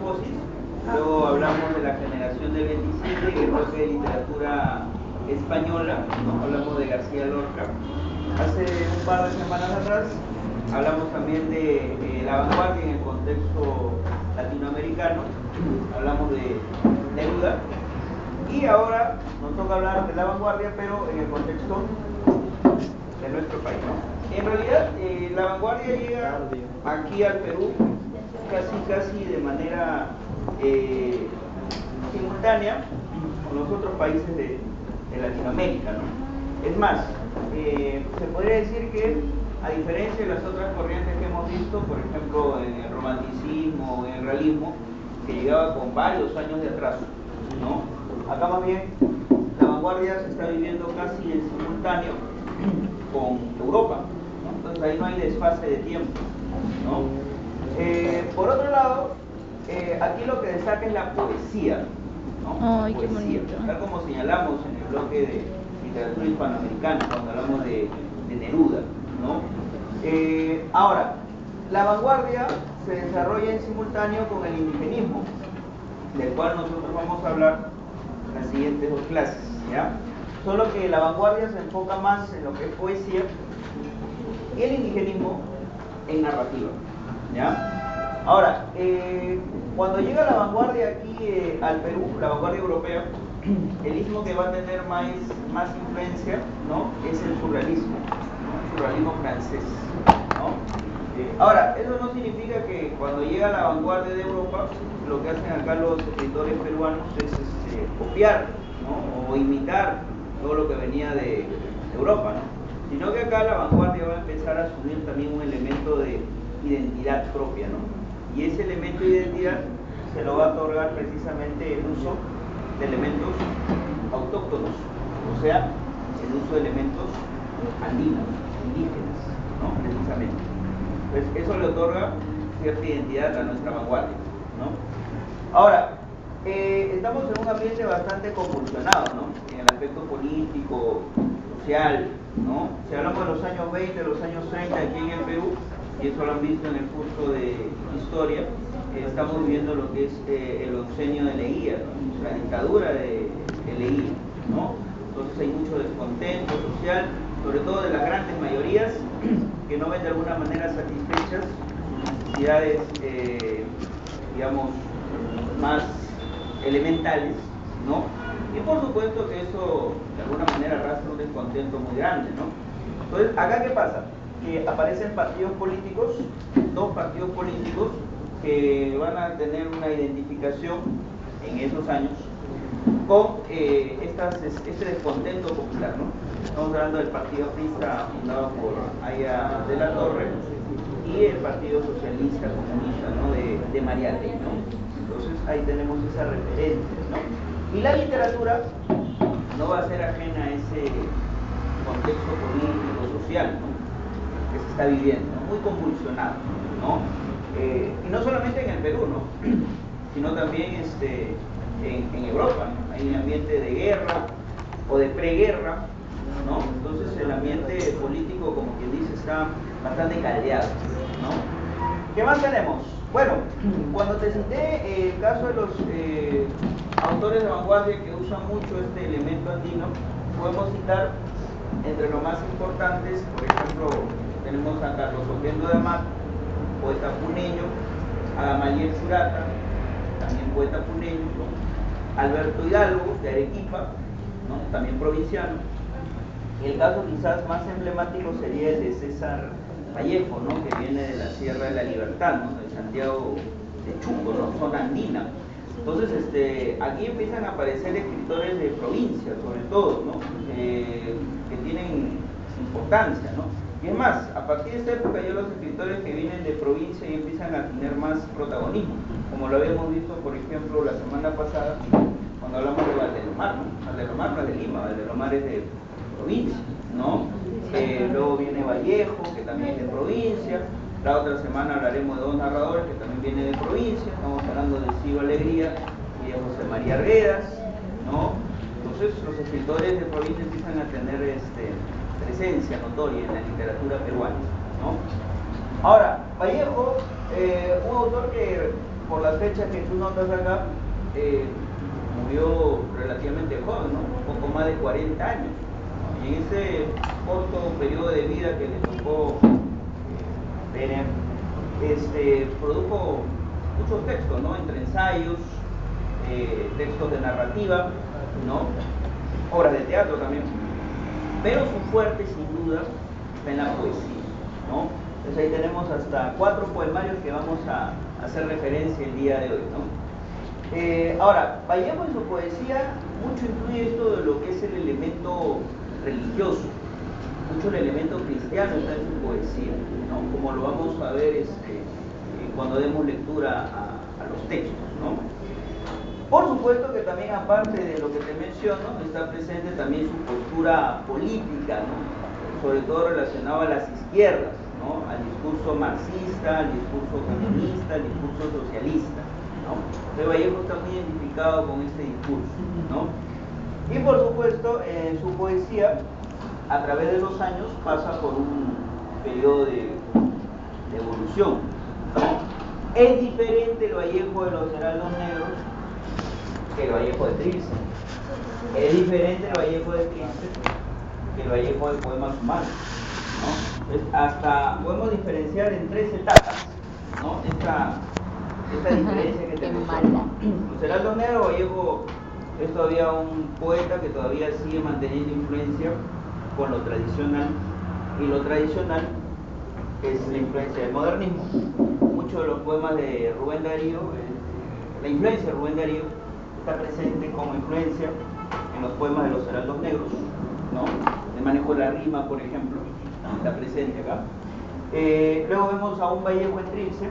Metamorfosis, luego hablamos de la generación del 27, en el bloque de literatura española, ¿no? Hablamos de García Lorca. Hace un par de semanas atrás hablamos también de la vanguardia en el contexto latinoamericano, hablamos de Neruda, y ahora nos toca hablar de la vanguardia, pero en el contexto de nuestro país, ¿no? En realidad, la vanguardia llega aquí al Perú casi de manera simultánea con los otros países de Latinoamérica, ¿no? Es más, se podría decir que, a diferencia de las otras corrientes que hemos visto, por ejemplo, en el romanticismo, en el realismo, que llegaba con varios años de atraso, ¿no? Acá más bien la vanguardia se está viviendo casi en simultáneo con Europa, ¿no? Entonces ahí no hay desfase de tiempo, ¿no? Por otro lado, aquí lo que destaca es la poesía, ¿no? Ay, la qué poesía, bonito. tal como señalamos en el bloque de literatura hispanoamericana cuando hablamos de Neruda, ¿no? Ahora, la vanguardia se desarrolla en simultáneo con el indigenismo, del cual nosotros vamos a hablar en las siguientes dos clases, ¿ya? Solo que la vanguardia se enfoca más en lo que es poesía y el indigenismo en narrativa, ¿ya? Ahora, cuando llega la vanguardia aquí al Perú, la vanguardia europea, el istmo que va a tener más influencia, ¿no? Es el surrealismo, ¿no? El surrealismo francés, ¿no? Ahora, eso no significa que cuando llega la vanguardia de Europa, lo que hacen acá los escritores peruanos es copiar, ¿no? O imitar todo lo que venía de Europa, ¿no? Sino que acá la vanguardia va a empezar a asumir también un elemento de identidad propia, ¿no? Y ese elemento de identidad se lo va a otorgar precisamente el uso de elementos autóctonos, o sea, el uso de elementos andinos, indígenas, ¿no? Precisamente. Pues eso le otorga cierta identidad a nuestra vanguardia, ¿no? Ahora, estamos en un ambiente bastante convulsionado, ¿no? En el aspecto político, social, ¿no? Si hablamos de los años 20, los años 30 aquí en el Perú, y eso lo han visto en el curso de historia, estamos viviendo lo que es el oncenio de Leguía, ¿no? La dictadura de Leguía, ¿no? Entonces hay mucho descontento social, sobre todo de las grandes mayorías que no ven de alguna manera satisfechas sus necesidades, digamos, más elementales, ¿no? Y por supuesto que eso de alguna manera arrastra un descontento muy grande, ¿no? Entonces, ¿acá qué pasa? Que aparecen partidos políticos, dos partidos políticos que van a tener una identificación en esos años con este descontento popular, ¿no? Estamos hablando del Partido Aprista fundado por Aya de la Torre y el Partido Socialista Comunista, ¿no? de Mariátegui, ¿no? Entonces ahí tenemos esa referencia, ¿no? Y la literatura no va a ser ajena a ese contexto político, social, ¿no? Que se está viviendo, ¿no? Muy convulsionado, ¿no? Y no solamente en el Perú, ¿no? Sino también en Europa, ¿no? Hay un ambiente de guerra o de preguerra, ¿no? Entonces el ambiente político, como quien dice, está bastante caldeado, ¿no? ¿Qué más tenemos? Bueno, cuando te cité el caso de los autores de vanguardia que usan mucho este elemento andino, podemos citar entre los más importantes, por ejemplo, tenemos a Carlos Oquendo de Amat, poeta puneño, a Gamaliel Churata, también poeta puneño, ¿no? Alberto Hidalgo, de Arequipa, ¿no? También provinciano. El caso quizás más emblemático sería el de César Vallejo, ¿no? Que viene de la Sierra de la Libertad, ¿no? De Santiago de Chuco, ¿no? Zona andina. Entonces, aquí empiezan a aparecer escritores de provincia, sobre todo, ¿no? Que tienen importancia, ¿no? Y es más, a partir de esta época ya los escritores que vienen de provincia ya empiezan a tener más protagonismo, como lo habíamos visto, por ejemplo, la semana pasada, cuando hablamos de Valdelomar, ¿no? Valdelomar no es de Lima, Valdelomar es de provincia, ¿no? Luego viene Vallejo, que también es de provincia. La otra semana hablaremos de dos narradores que también vienen de provincia. Estamos hablando de Ciro Alegría y de José María Arguedas, ¿no? Entonces los escritores de provincia empiezan a tener presencia notoria en la literatura peruana, ¿no? Ahora, Vallejo, un autor que por las fechas que tú notas acá, murió relativamente joven, ¿no? Un poco más de 40 años. ¿No? Y en ese corto periodo de vida que le tocó tener, produjo muchos textos, ¿no? Entre ensayos, textos de narrativa, ¿no? Obras de teatro también. Pero su fuerte, sin duda, está en la poesía, ¿no? Entonces ahí tenemos hasta 4 poemarios que vamos a hacer referencia el día de hoy, ¿no? Ahora, Vallejo en su poesía mucho incluye esto de lo que es el elemento religioso, mucho el elemento cristiano está en su poesía, ¿no? Como lo vamos a ver cuando demos lectura a los textos, ¿no? Por supuesto que también, aparte de lo que te menciono, está presente también su postura política, ¿no? Sobre todo relacionado a las izquierdas, ¿no? Al discurso marxista, al discurso comunista, al discurso socialista, ¿no? Entonces Vallejo está muy identificado con este discurso, ¿no? Y por supuesto, en su poesía, a través de los años, pasa por un periodo de evolución, ¿no? Es diferente el Vallejo de los Heraldos Negros que el Vallejo de Trilce. Es diferente el Vallejo de Trilce que el Vallejo de Poemas Humanos, ¿no? Entonces, hasta podemos diferenciar en 3 etapas, ¿no? Esta diferencia que tenemos. Los Heraldos Negros, Vallejo es todavía un poeta que todavía sigue manteniendo influencia con lo tradicional, y lo tradicional es la influencia del modernismo. Muchos de los poemas de Rubén Darío, la influencia de Rubén Darío está presente como influencia en los poemas de los Heraldos Negros, ¿no? El manejo de la rima, por ejemplo, está presente acá. Luego vemos a un Vallejo en Trilce,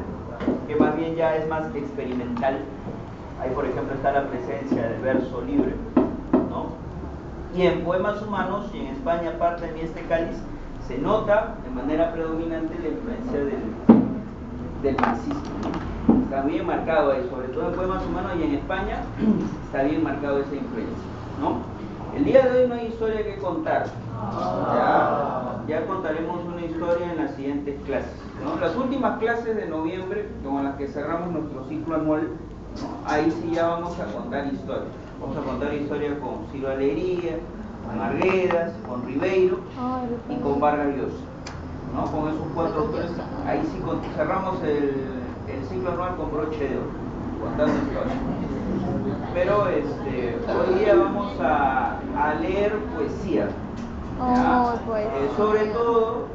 que más bien ya es más experimental. Ahí, por ejemplo, está la presencia del verso libre, ¿no? Y en Poemas Humanos, y en España parte de mi cáliz, se nota de manera predominante la influencia del marxismo, ¿no? Está bien marcado ahí, sobre todo en Poemas Humanos, y en España está bien marcado esa influencia, ¿no? El día de hoy no hay historia que contar. Ya contaremos una historia en las siguientes clases, ¿no? Las últimas clases de noviembre, con las que cerramos nuestro ciclo anual, ¿no? Ahí sí ya vamos a contar historias. Vamos a contar historias con Silva Alegría, con Arguedas, con Ribeiro y con Vargas Llosa, ¿no? Con esos 4 autores, ahí sí cerramos el ciclo anual con broche de oro, contando historias. Pero hoy día vamos a leer poesía, sobre todo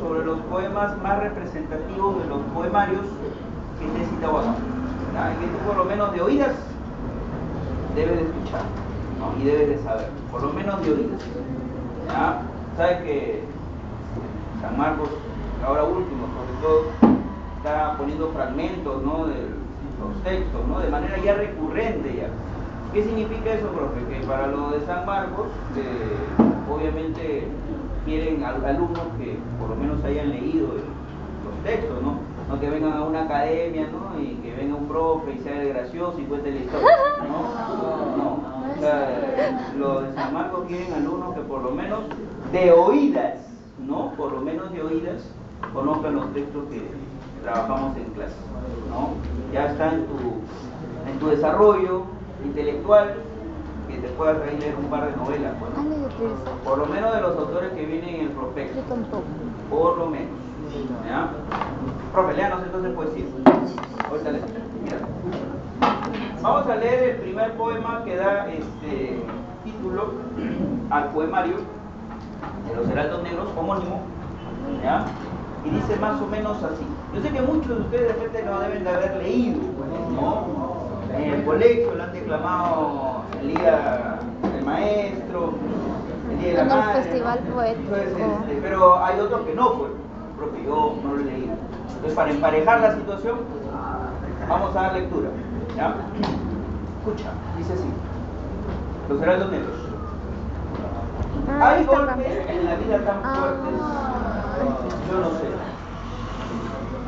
sobre los poemas más representativos de los poemarios que te he citado acá, que tú por lo menos de oídas debes de escuchar, ¿no? Y debes de saber, por lo menos de oídas, ¿ya? Sabes que San Marcos, ahora último sobre todo, está poniendo fragmentos, ¿no? De los textos, ¿no? De manera ya recurrente ya. ¿Qué significa eso, profe? Que para lo de San Marcos, obviamente quieren alumnos que por lo menos hayan leído los textos, ¿no? No que vengan a una academia, ¿no? Y que venga un profe y sea gracioso y cuente la historia, ¿no? O sea, lo de San Marcos quieren alumnos que por lo menos de oídas, ¿no? Por lo menos de oídas conozcan los textos que trabajamos en clase, ¿no? Ya está en tu desarrollo intelectual que te puedas leer un par de novelas, pues, por lo menos de los autores que vienen en el prospecto, por lo menos, ¿ya? Profe, léanos entonces poesía. Ahorita le mira. Vamos a leer el primer poema que da título al poemario de los Heraldos Negros, homónimo, ¿ya? Y dice más o menos así. Yo sé que muchos de ustedes de repente no deben de haber leído, ¿no? En el colegio lo han declamado el día del maestro, el día de la madre, festival poético. Entonces, pero hay otros que no, pues, propio, yo no lo he leído. Entonces, para emparejar la situación, vamos a dar lectura, ¿ya? Escucha, dice así: Los Heraldos Negros. Hay golpes en la vida tan fuertes, yo no sé,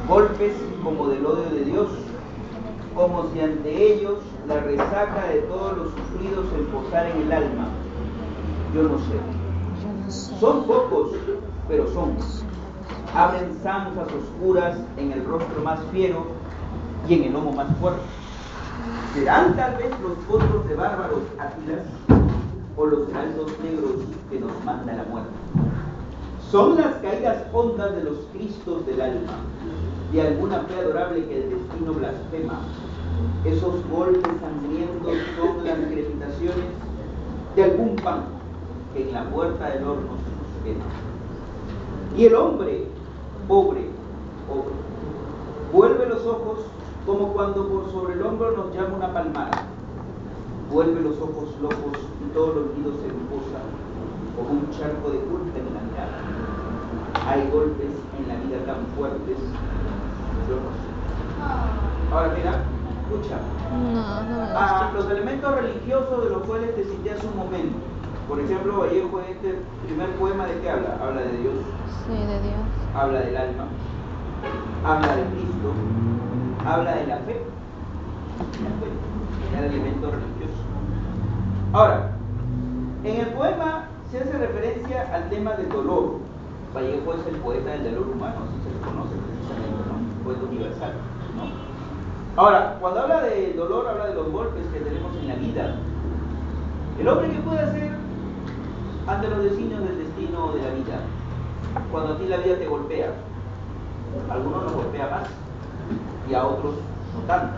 golpes como del odio de Dios, como si ante ellos la resaca de todos los sufridos se posara en el alma. Yo no sé. Son pocos, pero son. abren zanjas oscuras en el rostro más fiero y en el lomo más fuerte. ¿Serán tal vez los potros de bárbaros átilas o los heraldos negros que nos manda la muerte? Son las caídas hondas de los cristos del alma, de alguna fe adorable que el destino blasfema. Esos golpes sangrientos son las crepitaciones de algún pan que en la puerta del horno se nos quema. Y el hombre, pobre, vuelve los ojos como cuando por sobre el hombro nos llama una palmada. Vuelve los ojos locos y todo el olvido se reposa como un charco de culpa en la mirada. Hay golpes en la vida tan fuertes, yo no sé. Ahora mira, escucha. Los elementos religiosos de los cuales te cité hace un momento. Por ejemplo, Vallejo en este primer poema, ¿de qué habla? Habla de Dios. Sí, de Dios. Habla del alma. Habla de Cristo. Habla de la fe. El elemento religioso. Ahora, en el poema se hace referencia al tema del dolor. Vallejo es el poeta del dolor humano, así se le conoce precisamente, ¿no? Poeta universal, ¿no? Ahora, cuando habla de dolor, habla de los golpes que tenemos en la vida. El hombre, ¿qué puede hacer ante los designios del destino o de la vida? Cuando a ti la vida te golpea, a algunos nos golpea más y a otros no tanto,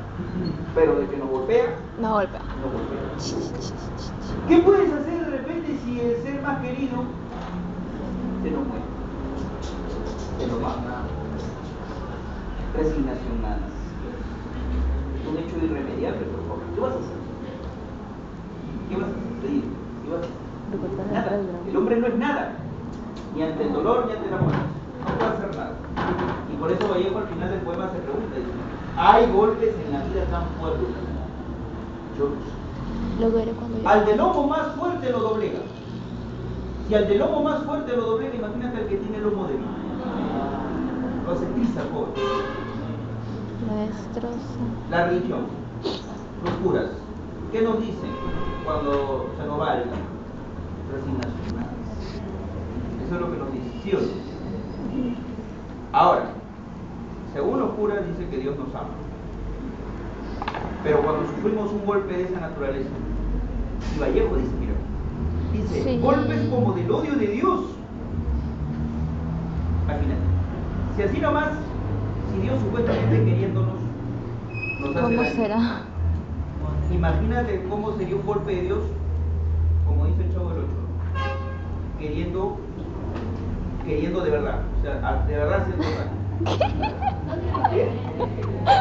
pero de que nos golpea, No golpea. nos golpea. ¿Qué puedes hacer de repente si el ser más querido se nos muere? Se nos va. Resignación nada más. Un hecho irremediable, por favor. ¿Qué vas a hacer? ¿Qué vas a hacer? ¿Qué vas a hacer? Nada. El hombre no es nada, ni ante el dolor ni ante la muerte. No puede hacer nada. Y por eso Vallejo al final del poema se pregunta, dice, hay golpes en la vida tan fuertes. Yo no sé. Lo veré cuando llegue. Al de lomo más fuerte lo doblega. Si al de lomo más fuerte lo doblega, imagínate al que tiene lomo débil. Lo sectiza, pobre. Lo destroza. La religión, los curas, ¿qué nos dicen cuando se nos va el resignación? Eso es lo que nos dice, ¿sí o no? Ahora, según los curas dice que Dios nos ama. Pero cuando sufrimos un golpe de esa naturaleza, y Vallejo dice, mira, dice, sí, golpes como del odio de Dios. Imagínate, si así nomás, si Dios supuestamente queriéndonos nos hace ¿cómo daño, será? imagínate cómo sería un golpe de Dios, como dice el Chavo del 8, queriendo de verdad, o sea, de verdad haciendo daño. ¿Qué?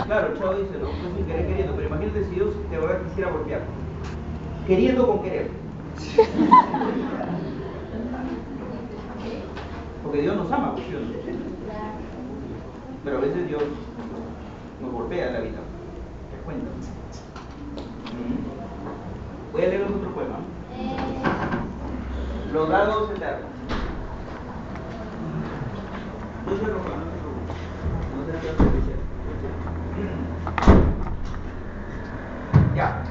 Claro, el Chavo dice, no, no sin querer queriendo, pero imagínate si Dios de verdad quisiera golpear, queriendo con querer. Porque Dios nos ama, ¿sí o no? Pero a veces Dios nos golpea en la vida. ¿Te cuenta? Voy a leer otro poema. Los dados eternos. No se roba, no se roba. No se roba. Ya.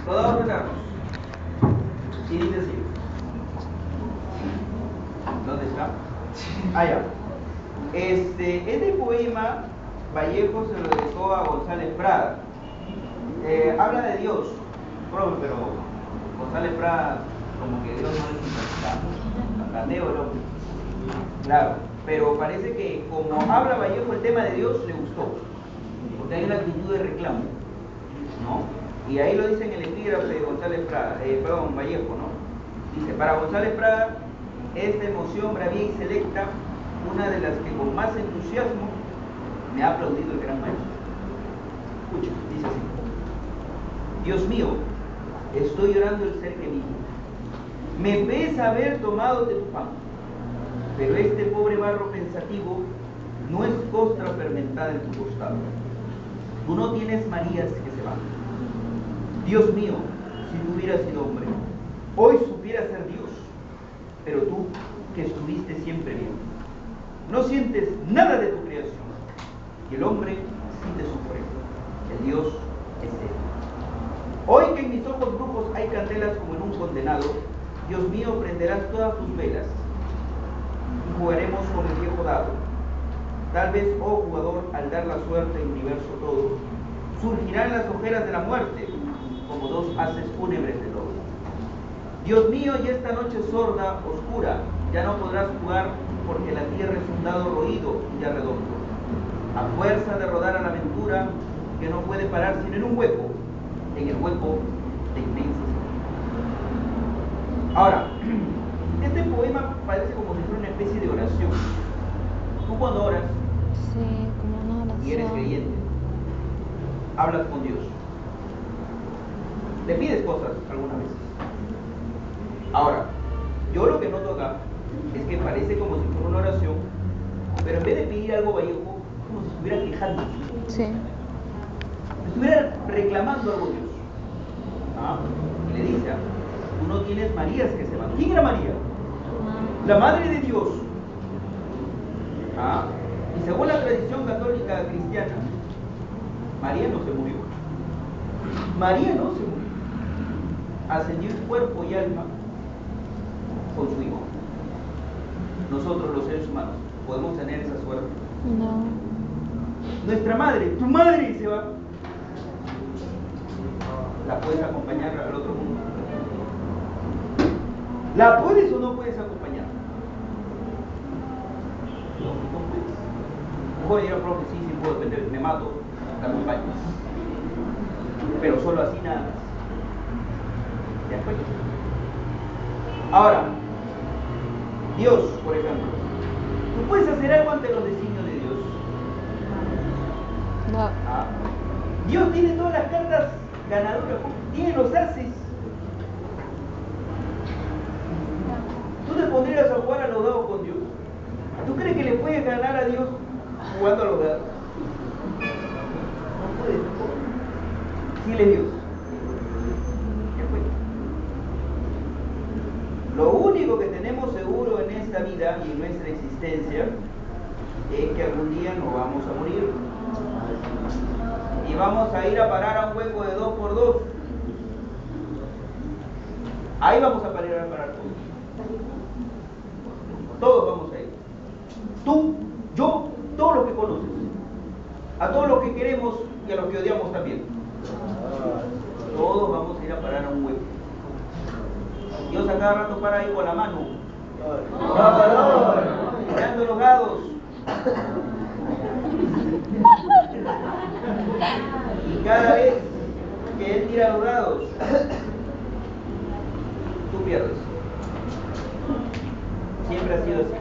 Los dados eternos. Y dice así. ¿Dónde está? Allá. Este poema Vallejo se lo dedicó a González Prada. Habla de Dios, pero González Prada como que Dios no le simpatizaba, el hombre. Claro, pero parece que como habla Vallejo el tema de Dios le gustó, porque hay una actitud de reclamo, ¿no? Y ahí lo dice en el epígrafe de González Prada, Vallejo, ¿no? Dice, para González Prada, esta emoción bravía y selecta, una de las que con más entusiasmo me ha aplaudido el gran maestro. Escucha, dice así. Dios mío, estoy llorando el ser que vivo. Me pesa haber tomado de tu pan, pero este pobre barro pensativo no es costra fermentada en tu costado. Tú no tienes Marías que se van. Dios mío, si tú hubieras sido hombre, hoy supieras ser Dios, pero tú, que estuviste siempre bien, no sientes nada de tu creación, y el hombre sí te sufre, el Dios es él. Hoy que en mis ojos brujos hay candelas como en un condenado, Dios mío, prenderás todas tus velas, y jugaremos con el viejo dado, Tal vez, oh jugador, al dar la suerte del universo todo, surgirán las ojeras de la muerte, como dos haces fúnebres de lodo. Dios mío, y esta noche sorda, oscura, ya no podrás jugar, porque la tierra es un dado roído y ya redondo. A fuerza de rodar a la aventura, que no puede parar sino en un hueco, en el hueco de inmensa soledad. Ahora, este poema parece como si fuera una especie de oración. Tú cuando oras, Sí, como una y eres oración. creyente, hablas con Dios, le pides cosas algunas veces. Ahora, yo lo que noto acá es que parece como si fuera una oración, pero en vez de pedir algo Vallejo, como si estuviera quejando, Sí. estuviera reclamando algo a Dios. Y le dice, tú no tienes Marías que se van. ¿Quién era María? La madre de Dios. Y según la tradición católica cristiana, María no se murió. María no se murió. Ascendió en cuerpo y alma con su Hijo. Nosotros los seres humanos podemos tener esa suerte. No. Nuestra madre, tu madre se va. ¿La puedes acompañar al otro mundo? ¿La puedes o no puedes acompañar? No puedes. Mejor ir al profe, sí puedo, me mato, la acompaño. Pero solo así nada más. ¿De acuerdo? Ahora, Dios, por ejemplo, ¿tú puedes hacer algo ante los designios de Dios? No. Dios tiene todas las cartas ganadoras, tiene los ases. ¿Tú te pondrías a jugar a los dados con Dios? ¿Tú crees que le puedes ganar a Dios jugando a los dados? No puedes. Sí, él es Dios. Lo único que tenemos seguro en esta vida y en nuestra existencia es que algún día nos vamos a morir y vamos a ir a parar a un hueco de 2x2. Ahí vamos a parar todos. Todos vamos a ir. Tú, yo, todos los que conoces. A todos los que queremos y a los que odiamos también. Todos vamos a ir a parar a un hueco. Dios a cada rato para ahí con la mano, tirando los dados. Y cada vez que Él tira los dados, tú pierdes. Siempre ha sido así.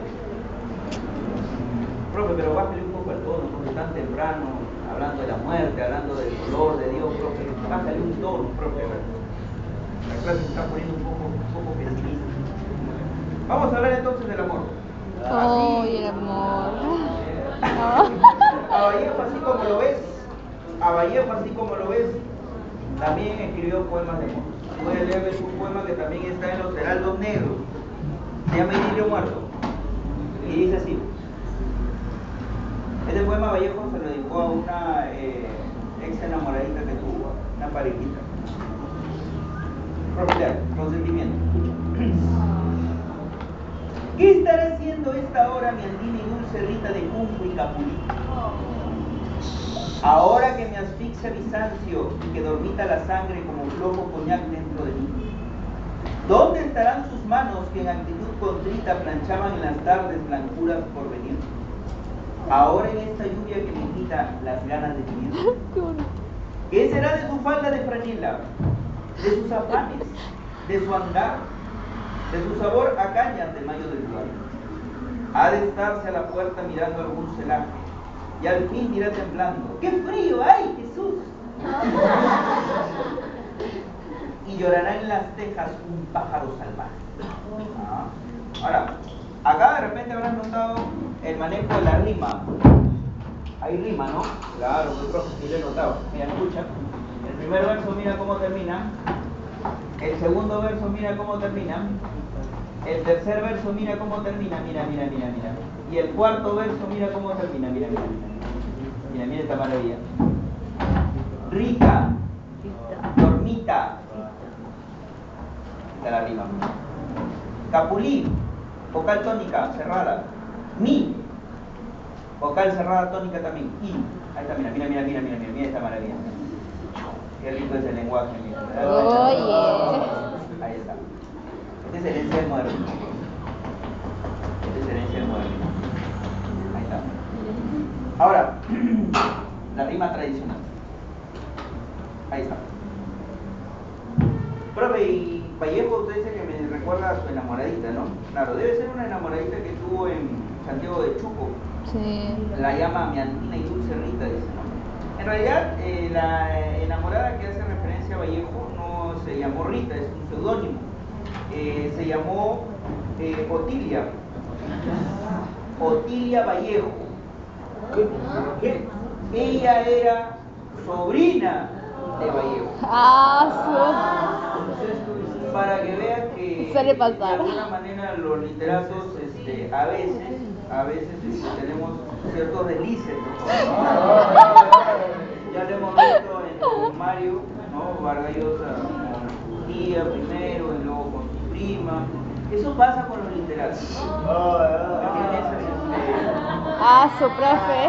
Profe, pero bájale un poco al tono, porque tan temprano, hablando de la muerte, hablando del dolor de Dios, profe, bájale un tono, profe. La clase se está poniendo un poco pesimista. Vamos a hablar entonces del amor. Oh, y el amor. A Vallejo, así como lo ves, también escribió poemas de amor. Puedes leer un poema que también está en los heraldos negros. Se llama Idilio Muerto. Y dice así. Este poema Vallejo se lo dedicó a una ex enamoradita que tuvo, una parejita. Propiedad, consentimiento. ¿Qué estará haciendo esta hora mi andina y dulce Rita de Cumbo y Capulí? Ahora que me asfixia Bizancio y que dormita la sangre como flojo coñac dentro de mí. ¿Dónde estarán sus manos que en actitud contrita planchaban en las tardes blancuras por venir? Ahora en esta lluvia que me quita las ganas de vivir. ¿Qué será de su falda de franela? De sus afanes, de su andar, de su sabor a cañas de mayo del lugar. Ha de estarse a la puerta mirando algún celaje y al fin dirá temblando: ¡qué frío! ¡Ay, Jesús! Y llorará en las tejas un pájaro salvaje. Ahora, acá de repente habrán notado el manejo de la rima. Hay rima, ¿no? Claro, muy profe, sí lo he notado. Mira, escucha. El primer verso mira cómo termina. El segundo verso mira cómo termina. El tercer verso mira cómo termina. Mira. Y el cuarto verso mira cómo termina. Mira esta maravilla. Rita, dormita. Esta es la rima. Capulí, vocal tónica cerrada. Mi, Vocal cerrada tónica también. I. Ahí está, mira esta maravilla. Qué rico es el lenguaje, mira. Oye. Ahí está. Este es herencia del modernismo. Ahí está. Ahora, la rima tradicional. Ahí está. Profe, y Vallejo, usted dice que me recuerda a su enamoradita, ¿no? Claro, debe ser una enamoradita que tuvo en Santiago de Chuco. Sí. La llama mi Antina y dulce Rita, dice, ¿no? En realidad, la enamorada que hace referencia a Vallejo no se llamó Rita, es un seudónimo. Se llamó Otilia Vallejo. ¿Qué? Ella era sobrina de Vallejo. Entonces, para que vean que suele pasar. de alguna manera los literatos a veces tenemos ciertos delices, ¿no? Ya lo hemos visto en Mario, ¿no? Vargas Llosa con su tía primero y luego con su prima. Eso pasa con los literatos. Su profe.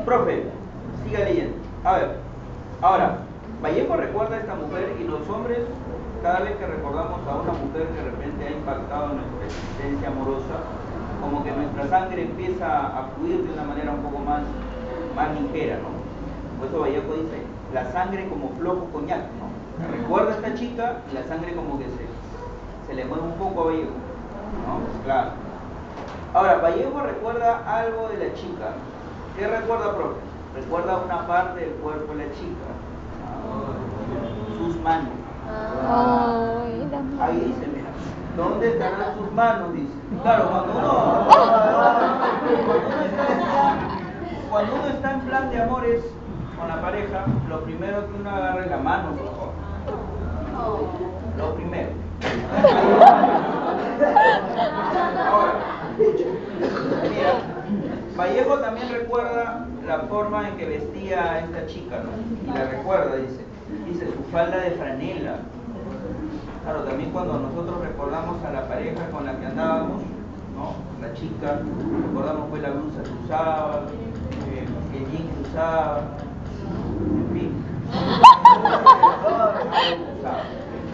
Profe, siga leyendo. A ver, ahora, Vallejo recuerda a esta mujer y los hombres, cada vez que recordamos a una mujer que de repente ha impactado en nuestra existencia amorosa, como que nuestra sangre empieza a fluir de una manera un poco más ligera, ¿no? Por eso Vallejo dice, la sangre como flojo coñac, ¿no? Recuerda a esta chica y la sangre como que se le mueve un poco a Vallejo, ¿no? Claro. Ahora, Vallejo recuerda algo de la chica. ¿Qué recuerda, profe? Recuerda una parte del cuerpo de la chica. Sus manos. Ahí dice, mira, ¿dónde estarán sus manos? Dice. Claro, cuando uno está en plan de amores con la pareja, lo primero que uno agarra es la mano, por favor. Lo primero. Ahora, mira, Vallejo también recuerda la forma en que vestía a esta chica, ¿no? Y la recuerda, dice su falda de franela. Claro, también cuando nosotros recordamos a la pareja con la que andábamos, ¿no? La chica, recordamos pues la blusa que usaba, el jean que usaba, en fin.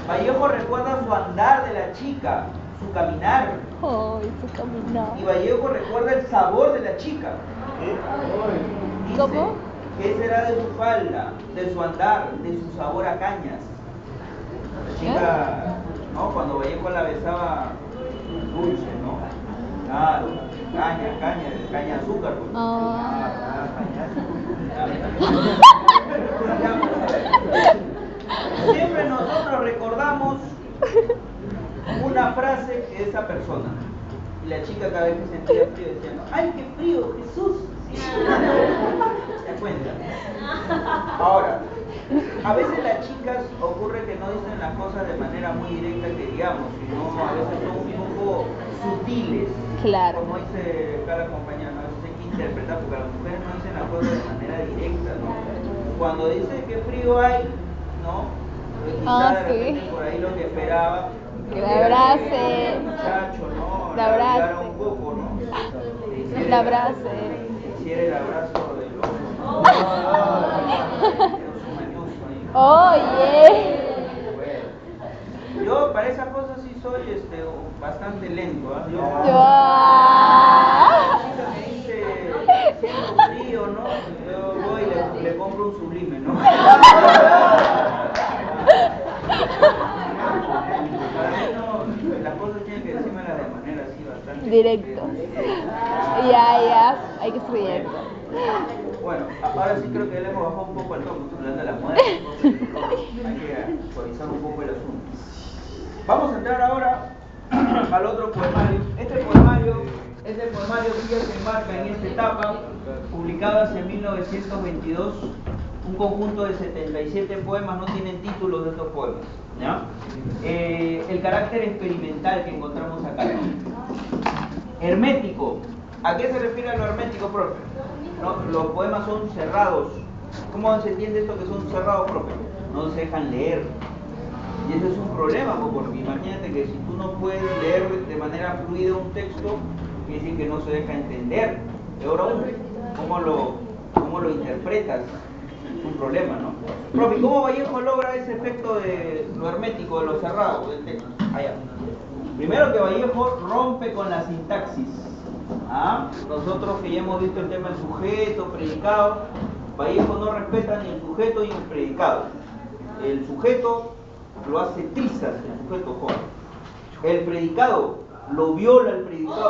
Vallejo recuerda su andar de la chica, su caminar. Y Vallejo recuerda el sabor de la chica. Dice, ¿cómo? ¿qué será de su falda, de su andar, de su sabor a cañas? La chica, ¿no? Cuando Vallejo la besaba, dulce, ¿no? Claro, caña azúcar. Pues. Siempre nosotros recordamos una frase de esa persona. Y la chica cada vez que sentía frío decía, ¡ay, qué frío, Jesús! ¿Sí? ¿Se cuenta? Ahora, a veces las chicas ocurre que no dicen las cosas de manera muy directa que digamos, sino a veces son un poco sutiles. Claro. Como dice cada compañera, a veces hay que interpretar, porque las mujeres no dicen las cosas de manera directa, ¿no? Cuando dice que frío hay, ¿no? Quizá de repente por ahí lo que esperaba que la abrace, muchacho, ¿no? La abrace. Un poco, ¿no? La abrace. Hiciera el abrazo de los Oye. Bueno, yo para esas cosas sí soy bastante lento, ¿eh? La chica me dice siento frío, ¿no? Yo voy y le compro un Sublime, ¿no? Las cosas tienen que decírmelas de manera así bastante directo. Ya, hay que ser directo. Bueno, ahora sí creo que le hemos bajado un poco el tono, hablando de las modelos, hay que actualizar un poco el asunto. Vamos a entrar ahora al otro poemario. Este poemario es el poemario que se enmarca en esta etapa, publicado hace 1922. Un conjunto de 77 poemas, no tienen títulos de estos poemas, ¿ya? El carácter experimental que encontramos acá. Hermético. ¿A qué se refiere a lo hermético, profe? No, los poemas son cerrados. ¿Cómo se entiende esto que son cerrados, profe? No se dejan leer. Y ese es un problema, porque imagínate que si tú no puede leer de manera fluida un texto, quiere decir que no se deja entender. Ahora, ¿cómo lo interpretas? Es un problema, ¿no? Profe, ¿cómo Vallejo logra ese efecto de lo hermético, de lo cerrado del texto? Allá. Primero que Vallejo rompe con la sintaxis. Nosotros que ya hemos visto el tema del sujeto, predicado, Vallejo no respeta ni el sujeto ni el predicado. El sujeto lo hace trizas, el sujeto joven. El predicado lo viola el predicado.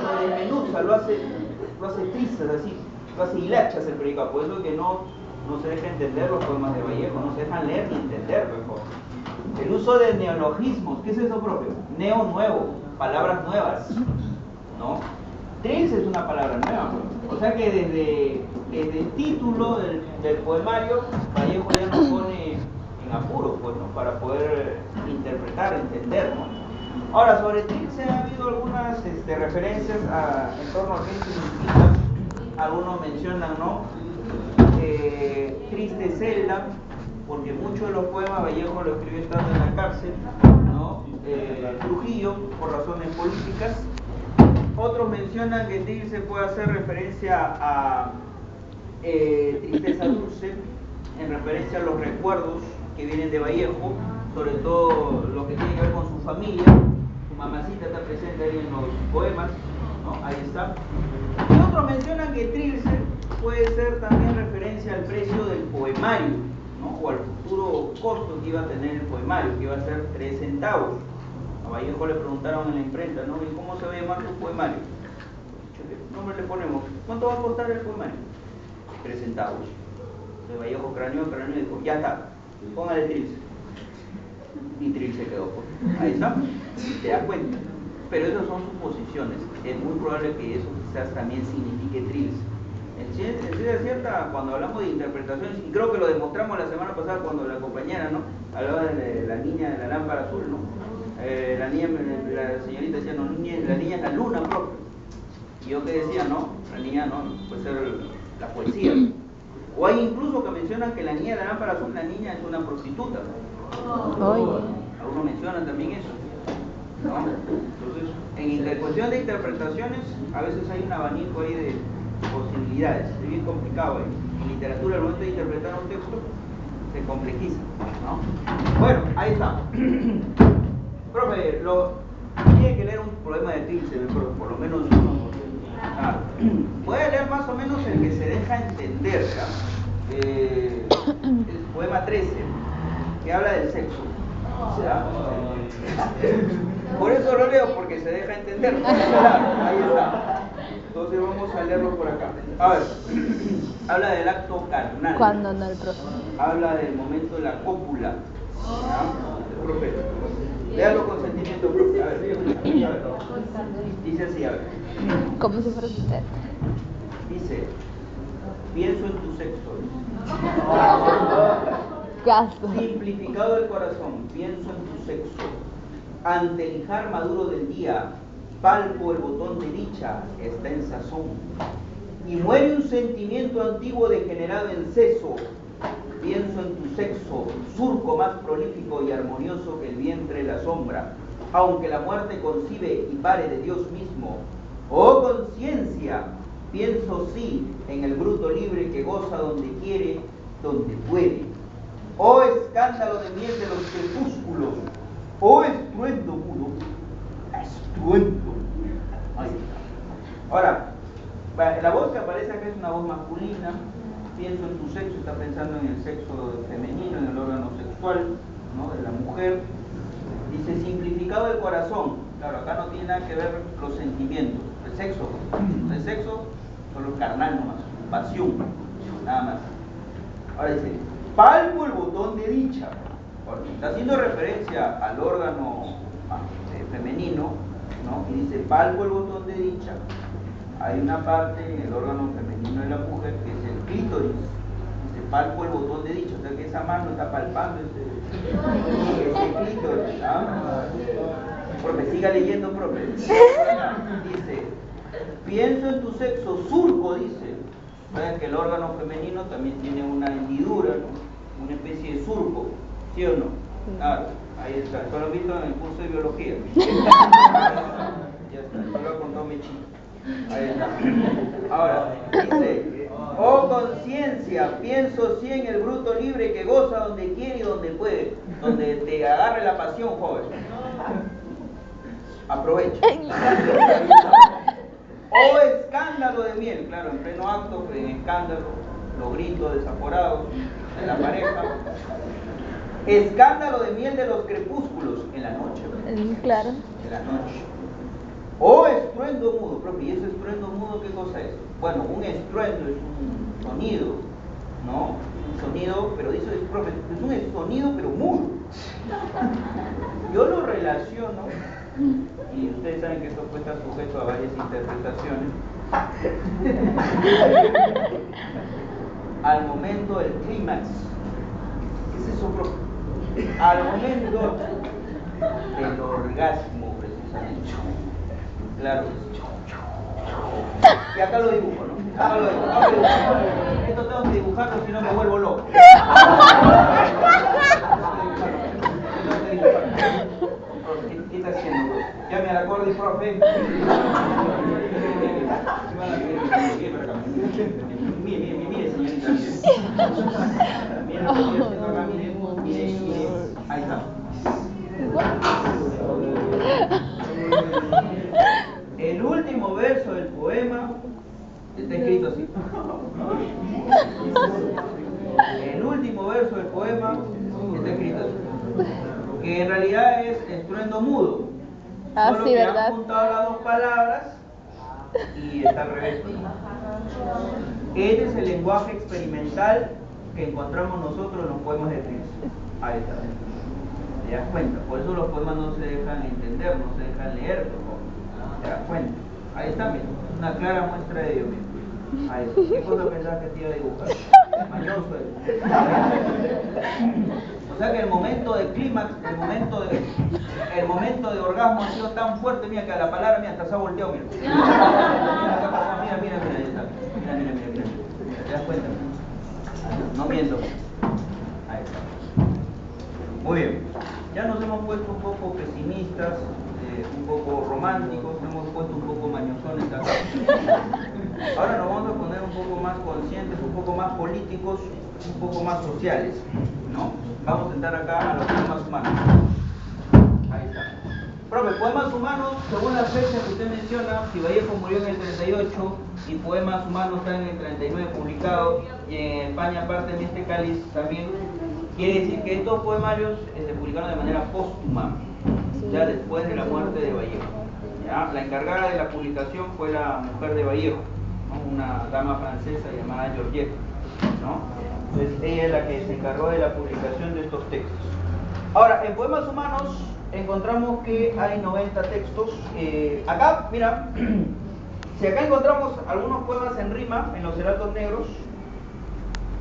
Lo desmenuza, lo hace trizas así, lo hace hilachas el predicado. Por eso que no se deja entender los poemas de Vallejo, no se dejan leer ni entender mejor. El uso de neologismos, ¿qué es eso, profe? Neo, nuevo, palabras nuevas, ¿no? Trilce es una palabra nueva, o sea que desde el título del poemario, Vallejo ya nos pone en apuros, pues, ¿no? Para poder interpretar, entender, ¿no? Ahora, sobre Trilce ha habido algunas referencias en torno a qué significa. Algunos mencionan, ¿no? Triste celda, porque muchos de los poemas Vallejo lo escribió estando en la cárcel, ¿no? Trujillo, por razones políticas. Otros mencionan que Trilce puede hacer referencia a Tristeza Dulce, en referencia a los recuerdos que vienen de Vallejo, sobre todo lo que tiene que ver con su familia. Su mamacita está presente ahí en los poemas, ¿no? Ahí está. Y otros mencionan que Trilce puede ser también referencia al precio del poemario, ¿no? O al futuro costo que iba a tener el poemario, que iba a ser 3 centavos. A Vallejo le preguntaron en la imprenta, ¿no? ¿Y cómo se va a llamar tu poemario? ¿Qué nombre le ponemos? ¿Cuánto va a costar el poemario? 3 centavos. Entonces Vallejo craneó y dijo, ya está, póngale Trilce. Y Trilce quedó. Ahí está, te das cuenta. Pero esas son suposiciones. Es muy probable que eso quizás también signifique Trilce. En ciencia cierta, cuando hablamos de interpretaciones, y creo que lo demostramos la semana pasada cuando la compañera, ¿no? Hablaba de la niña de la lámpara azul, ¿no? La señorita decía, no, la niña es la luna, profe. Y yo que decía, no, la niña no, puede ser la poesía. O hay incluso que mencionan que la niña de la lámpara azul, la niña es una prostituta. Algunos mencionan también eso, ¿no? Entonces, en cuestión de interpretaciones, a veces hay un abanico ahí de posibilidades, es bien complicado. En literatura, al momento de interpretar un texto, se complejiza, ¿no? Bueno, ahí está. Profe, tiene que leer un poema de Trilce, por lo menos uno. Puede leer más o menos el que se deja entender, ¿ya? El poema 13, que habla del sexo. ¿Ya? Por eso lo leo, porque se deja entender. Ahí está. Entonces vamos a leerlo por acá. A ver, habla del acto carnal. Cuando no el profe. Habla del momento de la cópula. El profe. Léalo con sentimiento, profe. A ver, dice así, a ver. Como si fuera usted. Dice, pienso en tu sexo. Caso. Simplificado el corazón, pienso en tu sexo. Ante el lijar maduro del día, palpo el botón de dicha, está en sazón. Y muere un sentimiento antiguo degenerado en seso. Pienso en tu sexo, surco más prolífico y armonioso que el vientre la sombra, aunque la muerte concibe y pare de Dios mismo. Oh conciencia, pienso sí en el bruto libre que goza donde quiere, donde puede. Oh escándalo de miel de los crepúsculos, oh estruendo mudo, estruendo. Ahí está. Ahora, la voz que aparece acá es una voz masculina. Pienso en tu sexo, está pensando en el sexo femenino, en el órgano sexual, ¿no? De la mujer. Dice simplificado el corazón. Claro, acá no tiene nada que ver los sentimientos. El sexo solo carnal nomás, pasión, nada más. Ahora dice, palpo el botón de dicha. Porque está haciendo referencia al órgano femenino, ¿no? Y dice, palpo el botón de dicha. Hay una parte en el órgano femenino de la mujer que es el clítoris. Dice, palpo el botón de dicha. O sea que esa mano está palpando ese clítoris. Profe, siga leyendo, profe. Dice, pienso en tu sexo, surco, dice. Vean que el órgano femenino también tiene una hendidura, ¿no? Una especie de surco, ¿sí o no? Claro. Ahí está, esto lo he visto en el curso de biología. Ya está, esto lo contó Mechito. Ahí está. Ahora, dice, oh conciencia, pienso sí en el bruto libre que goza donde quiere y donde puede, donde te agarre la pasión, joven. Aprovecha. Oh escándalo de miel, claro, en pleno acto, en escándalo, los gritos desaforados de la pareja. Escándalo de miel de los crepúsculos en la noche. Claro. En la noche. O estruendo mudo, profe, ¿y ese estruendo mudo qué cosa es? Bueno, un estruendo es un sonido, ¿no? Un sonido, pero dice el profe, es un sonido pero mudo. Yo lo relaciono, y ustedes saben que esto puede estar sujeto a varias interpretaciones, al momento del clímax. ¿Qué es eso, profe? Al momento del orgasmo, precisamente. Claro. Y acá lo dibujo, ¿no? Acá lo dibujo. Esto tengo que dibujarlo, si no me vuelvo loco. ¿Qué está haciendo? Llame al acorde, profe. Mire, señorita. Mire lo que estoy haciendo acá, mire. Ahí está. El último verso del poema está escrito así. El último verso del poema está escrito así. Que en realidad es estruendo mudo. Solo sí, que ¿verdad? han juntado las dos palabras y está al revés. Este es el lenguaje experimental que encontramos nosotros en los poemas de Trilce. Ahí está. ¿Te das cuenta? Por eso los poemas no se dejan entender, no se dejan leer. ¿Te das cuenta? Ahí está, mira, una clara muestra de ello mismo. Ahí está. ¿Qué cosa pensabas que te iba a dibujar? Mañoso es. O sea que el momento de clímax, el momento de orgasmo ha sido tan fuerte, mira, que a la palabra, mira, hasta se ha volteado, mira. Mira, ahí está. Mira. ¿Te das cuenta? No miento. Ahí está. Muy bien. Ya nos hemos puesto un poco pesimistas, un poco románticos, hemos puesto un poco mañosones acá. Ahora nos vamos a poner un poco más conscientes, un poco más políticos, un poco más sociales, ¿no? Vamos a entrar acá a los poemas humanos. Ahí está. Profe, poemas humanos, según la fecha que usted menciona, si Vallejo murió en el 38 y poemas humanos están en el 39 publicados, y en España, aparte de este cáliz también, quiere decir que estos poemarios se publicaron de manera póstuma, ya después de la muerte de Vallejo. ¿Ya? La encargada de la publicación fue la mujer de Vallejo, ¿no? Una dama francesa llamada Georgette, ¿no? Entonces ella es la que se encargó de la publicación de estos textos. Ahora, en poemas humanos encontramos que hay 90 textos. Acá, mira, si acá encontramos algunos poemas en rima, en los Heraldos Negros,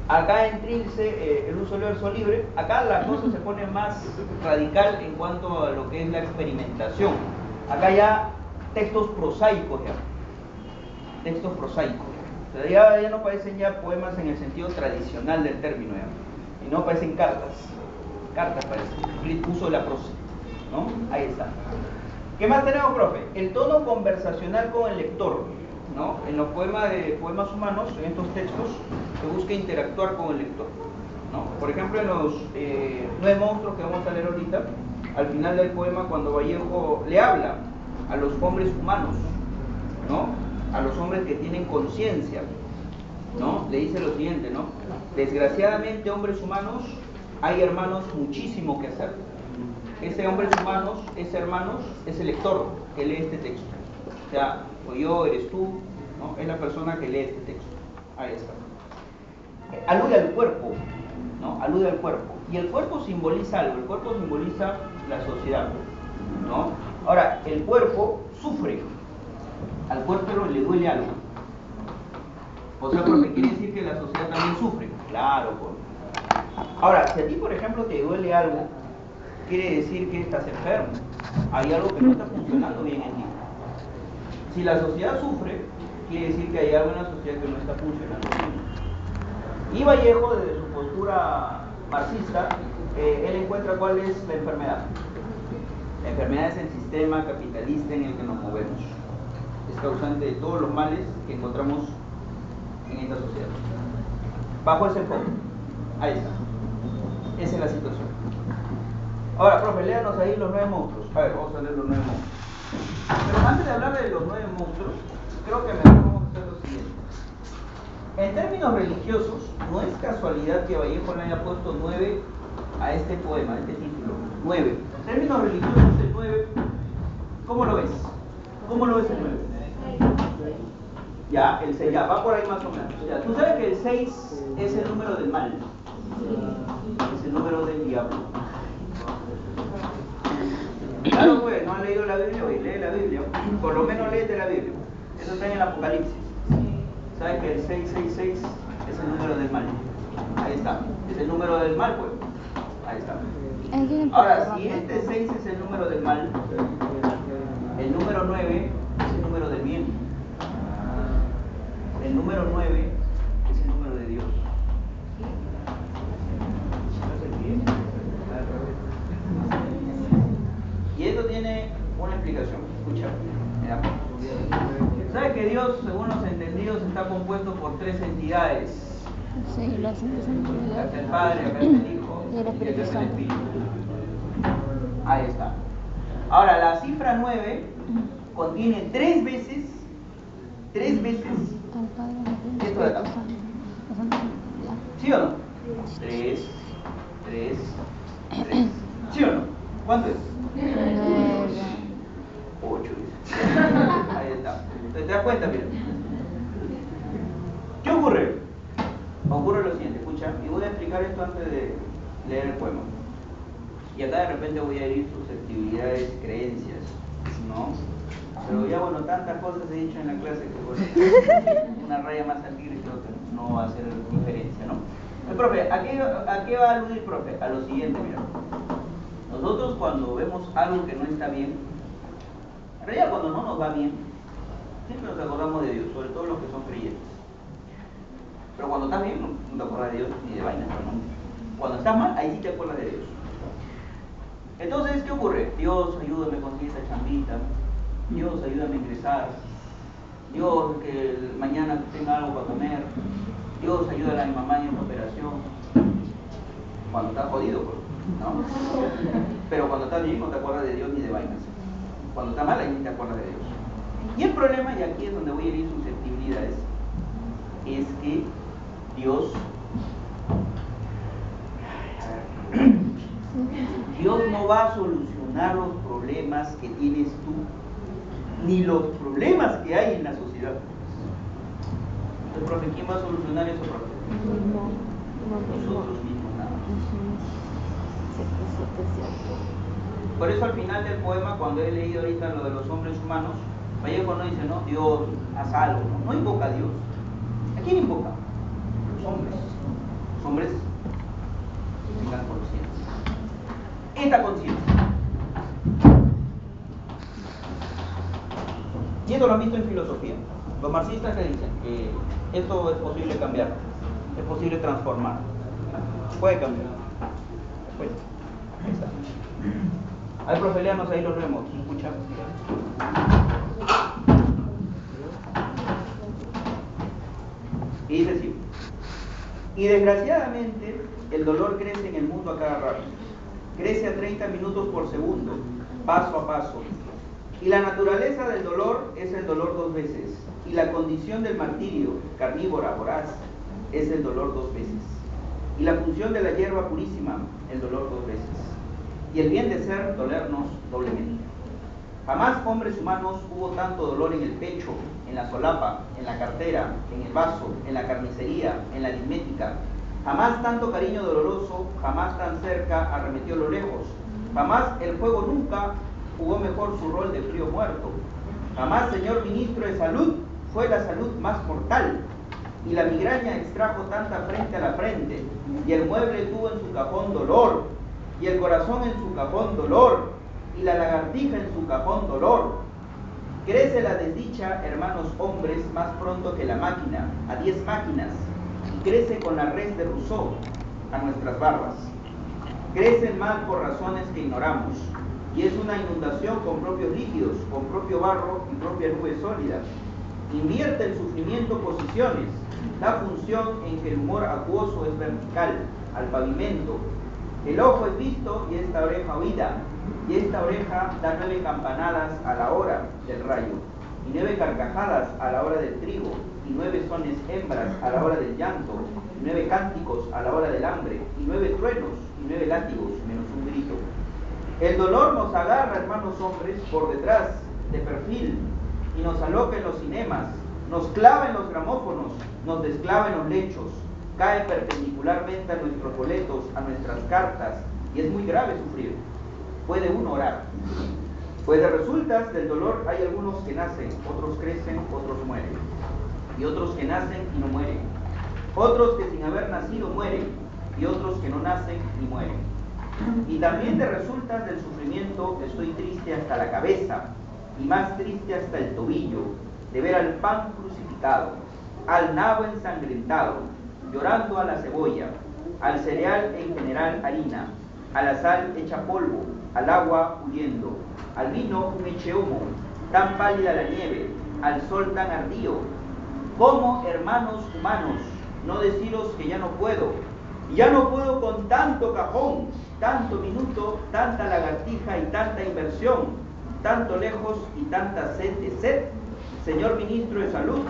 acá en Trilce, el uso del verso libre, acá la cosa se pone más radical en cuanto a lo que es la experimentación. Acá ya textos prosaicos ya. Textos prosaicos. O sea, ya no parecen ya poemas en el sentido tradicional del término ya. Y no parecen cartas. Cartas parecen. Uso de la prosa, ¿no? Ahí está. ¿Qué más tenemos, profe? El tono conversacional con el lector, ¿no? En los poemas humanos, en estos textos, se busca interactuar con el lector, ¿no? Por ejemplo, en los 9 monstruos que vamos a leer ahorita, al final del poema, cuando Vallejo le habla a los hombres humanos, ¿no? A los hombres que tienen conciencia, ¿no? Le dice lo siguiente, ¿no? Desgraciadamente, hombres humanos, hay hermanos muchísimo que hacer. Ese hombres humanos, ese hermanos, es el lector que lee este texto. O sea, o yo, eres tú, ¿no? Es la persona que lee este texto. Ahí está. Alude al cuerpo, ¿no? Alude al cuerpo. Y el cuerpo simboliza algo, el cuerpo simboliza la sociedad, ¿no? Ahora, el cuerpo sufre, al cuerpo le duele algo. O sea, porque quiere decir que la sociedad también sufre. Claro, pues. Ahora, si a ti, por ejemplo, te duele algo, quiere decir que estás enfermo. Hay algo que no está funcionando bien en ti. Si la sociedad sufre, quiere decir que hay algo en la sociedad que no está funcionando bien. Y Vallejo, desde su postura marxista, él encuentra cuál es la enfermedad. La enfermedad es el sistema capitalista en el que nos movemos. Es causante de todos los males que encontramos en esta sociedad. Bajo ese enfoque. Ahí está. Esa es la situación. Ahora, profe, léanos ahí los 9 monstruos. A ver, vamos a leer los 9 monstruos. Pero antes de hablar de los 9 monstruos, creo que mejor vamos a hacer lo siguiente. En términos religiosos, no es casualidad que Vallejo le haya puesto 9 a este poema, a este título. 9. En términos religiosos, el 9, ¿cómo lo ves? ¿Cómo lo ves el 9? Ya, el 6, ya, va por ahí más o menos. Ya, tú sabes que el 6 es el número del mal. Es el número del diablo. Claro, pues, no han leído la Biblia, hoy lee la Biblia. Por lo menos léete la Biblia. Eso está en el Apocalipsis. ¿Sabes que el 666 es el número del mal? Ahí está. Es el número del mal, pues. Ahí está. Ahora, si este 6 es el número del mal, el número 9 es el número del bien. El número 9 es el número de Dios. Y esto tiene una explicación. Escucha. Mira. ¿Sabe que Dios, según los entendidos, está compuesto por 3 entidades? Sí, las entidades. Acá está el Padre, acá está el Hijo y el Espíritu acá está el Santo. Espíritu. Ahí está. Ahora, la cifra 9 contiene 3 veces Al Padre, al esto de acá. Espíritu Santo. La Santa Trinidad. ¿Sí o no? 3, 3, 3. ¿Sí o no? ¿Cuánto es? 8. Ahí está. Entonces, ¿te das cuenta? Mira. ¿Qué ocurre? Ocurre lo siguiente, escucha, y voy a explicar esto antes de leer el poema. Y acá de repente voy a herir susceptibilidades, creencias, ¿no? Pero ya, bueno, tantas cosas he dicho en la clase que, bueno, una raya más al tigre creo que no va a hacer diferencia, ¿no? El profe, ¿a qué va a aludir, profe? A lo siguiente, mira. Nosotros cuando vemos algo que no está bien, en realidad cuando no nos va bien, siempre nos acordamos de Dios, sobre todo los que son creyentes. Pero cuando estás bien, no te acuerdas de Dios ni de vainas, ¿no? Cuando estás mal, ahí sí te acuerdas de Dios. Entonces, ¿qué ocurre? Dios, ayúdame a conseguir esa chambita. Dios, ayúdame a ingresar. Dios, que mañana tenga algo para comer. Dios, ayúdale a mi mamá en esta operación. Cuando estás jodido, pues, ¿no? Pero cuando estás bien, no te acuerdas de Dios ni de vainas. Cuando estás mal, ahí sí te acuerdas de Dios. Y el problema, y aquí es donde voy a herir susceptibilidades, es que Dios no va a solucionar los problemas que tienes tú, ni los problemas que hay en la sociedad. Entonces, profe, ¿quién va a solucionar eso, profe? Nosotros mismos, nada más. Por eso al final del poema, cuando he leído ahorita lo de los hombres humanos, Vallejo no dice, no, Dios, haz algo, no invoca a Dios. ¿A quién invoca? Los hombres. Los hombres tengan conciencia. Esta conciencia. Y esto lo han visto en filosofía. Los marxistas que dicen que esto es posible cambiar, es posible transformar. Puede cambiar. Bueno, ahí está. Hay profe, léanos ahí los remos. Escucha. Y dice así. Y desgraciadamente el dolor crece en el mundo a cada rato. Crece a 30 minutos por segundo, paso a paso. Y la naturaleza del dolor es el dolor 2 veces. Y la condición del martirio, carnívora, voraz, es el dolor 2 veces. Y la función de la hierba purísima, el dolor 2 veces. Y el bien de ser, dolernos doblemente. Jamás, hombres humanos, hubo tanto dolor en el pecho, en la solapa, en la cartera, en el vaso, en la carnicería, en la aritmética. Jamás tanto cariño doloroso, jamás tan cerca arremetió lo lejos. Jamás el fuego nunca jugó mejor su rol de frío muerto. Jamás, señor ministro de salud, fue la salud más mortal. Y la migraña extrajo tanta frente a la frente. Y el mueble tuvo en su cajón dolor. Y el corazón en su cajón dolor. Y la lagartija en su cajón dolor. Crece la desdicha, hermanos hombres, más pronto que la máquina, a 10 máquinas. Y crece con la res de Rousseau. a nuestras barbas. Crecen mal por razones que ignoramos, y es una inundación con propios líquidos, con propio barro y propia nube sólida. Invierte el sufrimiento posiciones, da función en que el humor acuoso es vertical, al pavimento. El ojo es visto y esta oreja oída, y esta oreja da 9 campanadas a la hora del rayo, y 9 carcajadas a la hora del trigo, y 9 sones hembras a la hora del llanto, y 9 cánticos a la hora del hambre, y 9 truenos, y 9 látigos, menos un grito. El dolor nos agarra, hermanos hombres, por detrás, de perfil, y nos aloca en los cinemas, nos clava en los gramófonos, nos desclava en los lechos, cae perpendicularmente a nuestros boletos, a nuestras cartas, y es muy grave sufrir. Puede uno orar. Pues de resultas del dolor hay algunos que nacen, otros crecen, otros mueren. Y otros que nacen y no mueren. Otros que sin haber nacido mueren, y otros que no nacen ni mueren. Y también de resultas del sufrimiento estoy triste hasta la cabeza, y más triste hasta el tobillo, de ver al pan crucificado, al nabo ensangrentado, llorando a la cebolla, al cereal en general harina, a la sal hecha polvo, al agua huyendo, al vino un eche humo, tan pálida la nieve, al sol tan ardío. ¿Cómo, hermanos humanos, no deciros que ya no puedo? Ya no puedo con tanto cajón, tanto minuto, tanta lagartija y tanta inversión, tanto lejos y tanta sed de sed. Señor Ministro de Salud,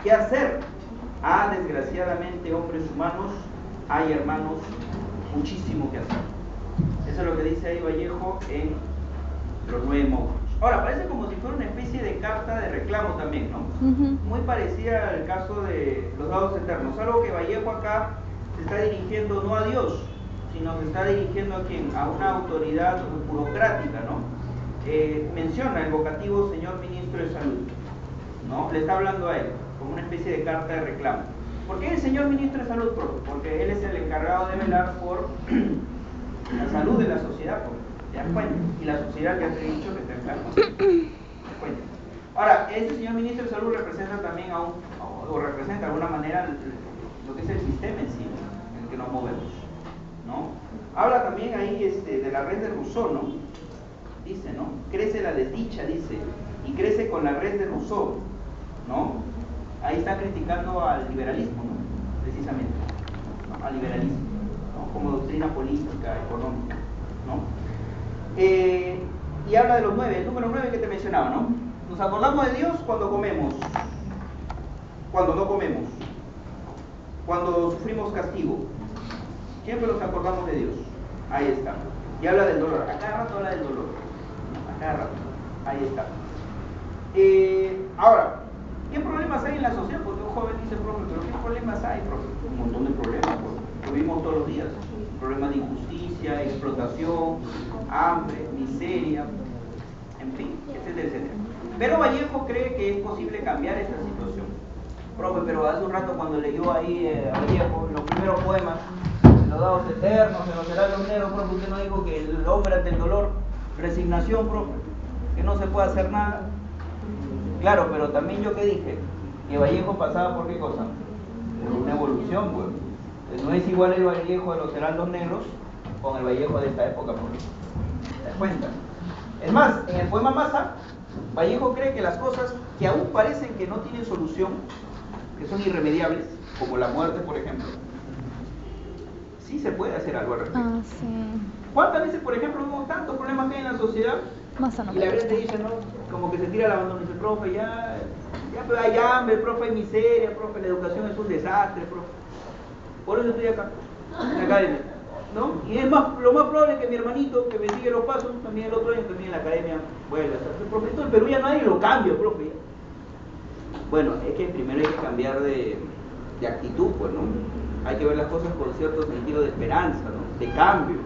¿qué hacer? Ah, desgraciadamente, hombres humanos, hay, hermanos, muchísimo que hacer. Eso es lo que dice ahí Vallejo en Los 9 monstruos. Ahora, parece como si fuera una especie de carta de reclamo también, ¿no? Muy parecida al caso de los dados eternos, algo que Vallejo acá se está dirigiendo no a Dios, sino se está dirigiendo a quién, a una autoridad burocrática, ¿no? Menciona el vocativo señor Ministro de Salud, ¿no? Le está hablando a él, como una especie de carta de reclamo. ¿Por qué el señor Ministro de Salud? Porque él es el encargado de velar por la salud de la sociedad, ¿te das cuenta? Y la sociedad que te he dicho que está enferma, ¿te das cuenta? Ahora, este señor Ministro de Salud representa también o representa de alguna manera lo que es el sistema en sí, en el que nos movemos, ¿no? Habla también ahí de la red de Rousseau, ¿no? Dice, ¿no? Crece la desdicha, dice, y crece con la red de Rousseau, ¿no? Ahí está criticando al liberalismo, ¿no? Precisamente, ¿no? Al liberalismo, ¿no? Como doctrina política, económica, ¿no? Y habla de los 9, el número 9 que te mencionaba, ¿no? Nos acordamos de Dios cuando comemos, cuando no comemos, cuando sufrimos castigo. Siempre nos acordamos de Dios. Ahí está. Y habla del dolor. A cada rato habla del dolor. A cada rato. Ahí está. Ahora, ¿qué problemas hay en la sociedad? Porque un joven dice, profe, ¿pero qué problemas hay, profe? Un montón de problemas, lo vimos todos los días. Problemas de injusticia, explotación, hambre, miseria, en fin, etcétera, etcétera. Pero Vallejo cree que es posible cambiar esta situación. Profe, pero hace un rato cuando leyó ahí a Vallejo los primeros poemas, en los dados eternos, en los heraldos negros, profe, usted no dijo que el hombre ante el dolor, resignación, profe, que no se puede hacer nada. Claro, pero también yo que dije, que Vallejo pasaba por qué cosa, por una evolución, pues. No es igual el Vallejo de los heraldos negros con el Vallejo de esta época, pues. ¿Te das cuenta? Es más, en el poema Masa, Vallejo cree que las cosas que aún parecen que no tienen solución, que son irremediables, como la muerte, por ejemplo, sí se puede hacer algo al respecto. Sí. ¿Cuántas veces, por ejemplo, vemos tantos problemas que hay en la sociedad? Masa no Y la gente dice, ¿no? Como que se tira al abandono, dice, profe, ya pero hay hambre, profe, hay miseria, profe, la educación es un desastre, profe. Por eso estoy acá, en la academia, ¿no? Y es lo más probable es que mi hermanito, que me sigue los pasos, también el otro año, también en la academia, vuelva a ser profe. Esto en Perú ya nadie lo cambia, profe. Bueno, es que primero hay que cambiar de actitud, pues, ¿no? Hay que ver las cosas con cierto sentido de esperanza, ¿no? De cambio.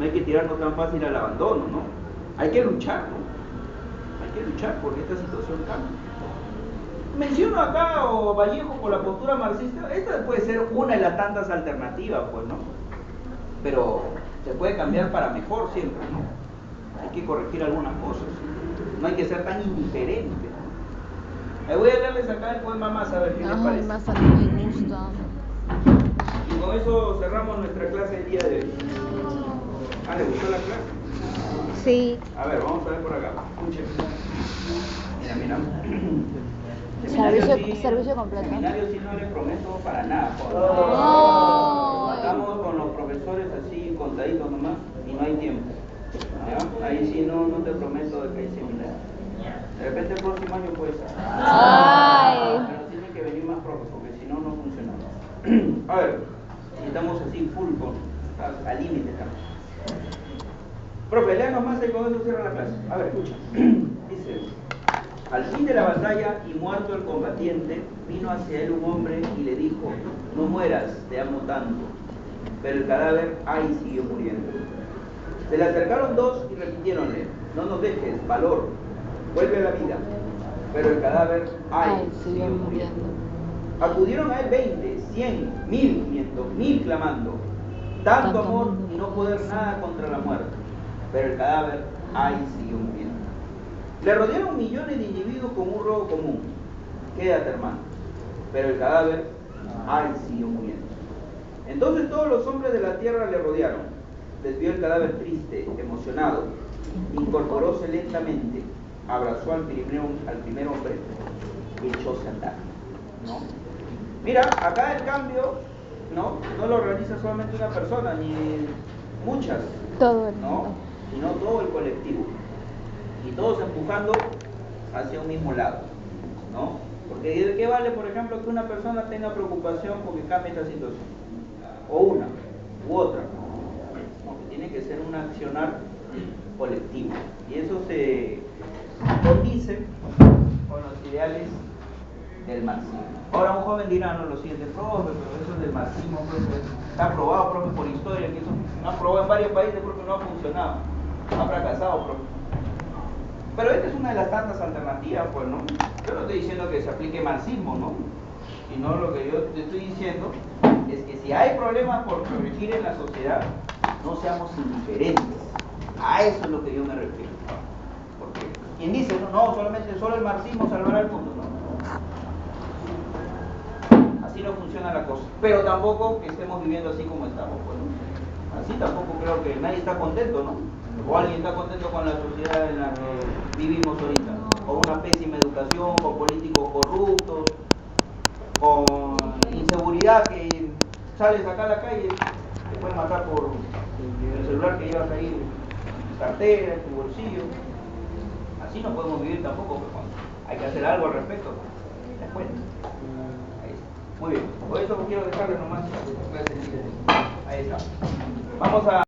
No hay que tirarnos tan fácil al abandono, ¿no? Hay que luchar, ¿no? Hay que luchar porque esta situación cambie. Menciono acá o Vallejo por la postura marxista, esta puede ser una de las tantas alternativas, pues, ¿no? Pero se puede cambiar para mejor siempre, ¿no? Hay que corregir algunas cosas, no hay que ser tan indiferente. Voy a leerles acá el poema más a ver qué les parece. Masa no me gusta. Y con eso cerramos nuestra clase del día de hoy. ¿Le gustó la clase? Sí. A ver, vamos a ver por acá. Escuchen. Mira. Servicio completo. Seminario sí no les prometo para nada. Oh. Estamos con los profesores así contaditos nomás y no hay tiempo. ¿Ya? Ahí sí no te prometo de que hay seminario. De repente el próximo año puede ser. Ay. Pero tienen que venir más profes porque si no, no funciona. A ver, estamos así full al límite estamos. Profe, léanos más y con eso cierra la clase. A ver, escucha. Dice: al fin de la batalla y muerto el combatiente, vino hacia él un hombre y le dijo: no mueras, te amo tanto. Pero el cadáver, ay, siguió muriendo. Se le acercaron dos y repitiéronle: no nos dejes, valor, vuelve a la vida. Pero el cadáver, ay, siguió muriendo. Acudieron a él 20, 100, 1000, 500.000 clamando: tanto amor y no poder nada contra la muerte. Pero el cadáver, ay, siguió muriendo. Le rodearon millones de individuos con un robo común: quédate, hermano. Pero el cadáver, ay, siguió muriendo. Entonces todos los hombres de la tierra le rodearon. Les vio el cadáver triste, emocionado. Incorporóse lentamente, abrazó al primer hombre y echóse a andar. ¿No? Mira, acá el cambio no lo realiza solamente una persona, ni muchas, Todo el mundo. ¿no? Sino todo el colectivo. Y todos empujando hacia un mismo lado, ¿no? Porque ¿de qué vale, por ejemplo, que una persona tenga preocupación porque cambie esta situación? O una, u otra. No, que tiene que ser un accionar colectivo. Y eso se condice con los ideales del marxismo. Ahora un joven dirá: no, lo siguiente, profe, pero eso es del marxismo, profe. Está aprobado, profe, por historia, que eso no aprobado en varios países, profe, no ha funcionado. Ha fracasado, profe. Pero esta es una de las tantas alternativas, pues, ¿no? Yo no estoy diciendo que se aplique marxismo, ¿no? Sino lo que yo te estoy diciendo es que si hay problemas por corregir en la sociedad, no seamos indiferentes. A eso es lo que yo me refiero. Porque quien dice: no, solo el marxismo salvará el mundo, ¿no? Así no funciona la cosa. Pero tampoco que estemos viviendo así como estamos, pues, ¿no? Así tampoco creo que nadie está contento, ¿no? O alguien está contento con la sociedad en la que vivimos ahorita, con una pésima educación, con políticos corruptos, con inseguridad, que sales acá a la calle, te pueden matar por el celular que llevas ahí, tu cartera, en tu bolsillo. Así no podemos vivir tampoco, pero hay que hacer algo al respecto. ¿Te das cuenta? Muy bien, por eso quiero dejarle nomás. Ahí está. Vamos a